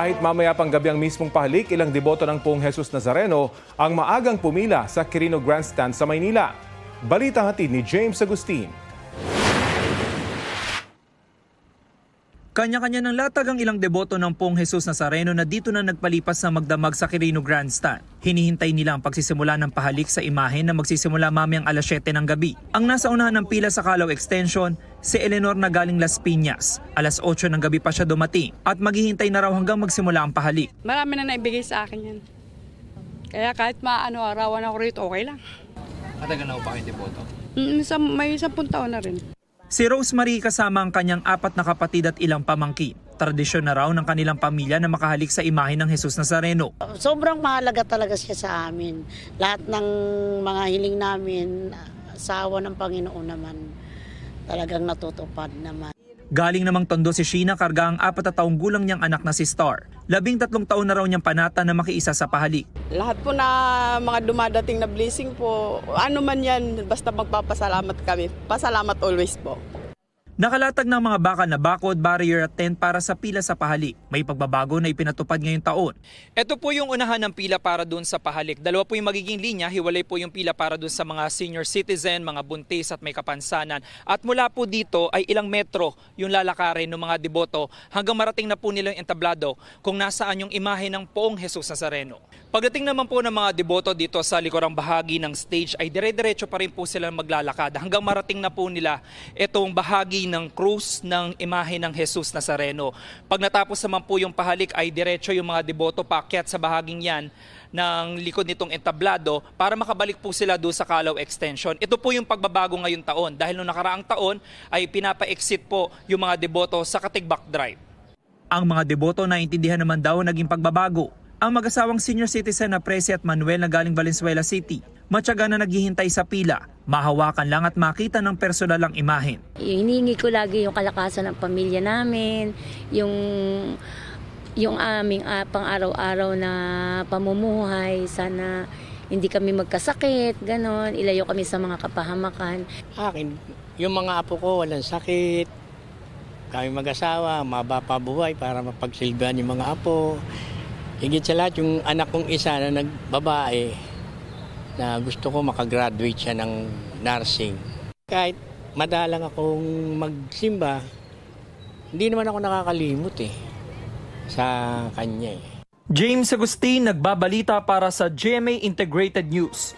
Kahit mamaya pang gabi ang mismong pahalik, ilang deboto ng Poong Jesus Nazareno ang maagang pumila sa Quirino Grandstand sa Maynila. Balita hatid ni James Agustin. Kanya-kanya ng latag ang ilang deboto ng Poong Jesus Nazareno na dito na nagpalipas na magdamag sa Quirino Grandstand. Hinihintay nila ang pagsisimula ng pahalik sa imahe na magsisimula mamayang alas 7 ng gabi. Ang nasa unahan ng pila sa Calao Extension, si Eleanor na galing Las Piñas. Alas 8 ng gabi pa siya dumating at maghihintay na raw hanggang magsimula ang pahalik. Marami na naibigay sa akin yan. Kaya kahit arawan ako rito, okay lang. Matagal na po kayo deboto? May 10 taon na rin. Si Rosemary kasama ang kanyang 4 na kapatid at ilang pamangkin. Tradisyon na raw ng kanilang pamilya na makahalik sa imahe ng Jesus Nazareno. Sobrang mahalaga talaga siya sa amin. Lahat ng mga hiling namin, sa awa ng Panginoon naman, talagang natutupad naman. Galing namang Tondo si Sheena karga ang 4 na taong gulang niyang anak na si Star. 13 taon na raw niyang panata na makiisa sa pahalik. Lahat po na mga dumadating na blessing po, ano man yan, basta magpapasalamat kami. Pasalamat always po. Nakalatag ng mga bakal na bakod, barrier at tent para sa pila sa pahalik. May pagbabago na ipinatupad ngayong taon. Ito po yung unahan ng pila para doon sa pahalik. Dalawa po yung magiging linya, hiwalay po yung pila para doon sa mga senior citizen, mga buntis at may kapansanan. At mula po dito ay ilang metro yung lalakarin ng mga deboto hanggang marating na po nila yung entablado kung nasaan yung imahe ng Poong Jesus Nazareno. Pagdating naman po ng mga deboto dito sa likurang bahagi ng stage ay dire-diretso pa rin po sila maglalakad hanggang marating na po nila itong bahagi ng krus ng imahe ng Jesus Nazareno. Pag natapos naman po yung pahalik ay diretso yung mga deboto paakyat sa bahaging yan ng likod nitong entablado para makabalik po sila doon sa Calao Extension. Ito po yung pagbabago ngayong taon dahil noong nakaraang taon ay pinapa-exit po yung mga deboto sa Katigbak Drive. Ang mga deboto naintindihan naman daw naging pagbabago. Ang mag-asawang senior citizen na Presi at Manuel na galing Valenzuela City, matyaga na naghihintay sa pila, mahawakan lang at makita ng personal ang imahen. Hinihingi ko lagi yung kalakasan ng pamilya namin, yung aming pang-araw-araw na pamumuhay. Sana hindi kami magkasakit, ganon, ilayo kami sa mga kapahamakan. Akin, yung mga apo ko walang sakit, kami mag-asawa, mababa buhay para mapagsilbihan yung mga apo. Higit sa lahat, yung anak kong isa na nagbabae na gusto ko makagraduate siya ng nursing. Kahit madalang akong magsimba, hindi naman ako nakakalimot sa kanya. James Agustin nagbabalita para sa GMA Integrated News.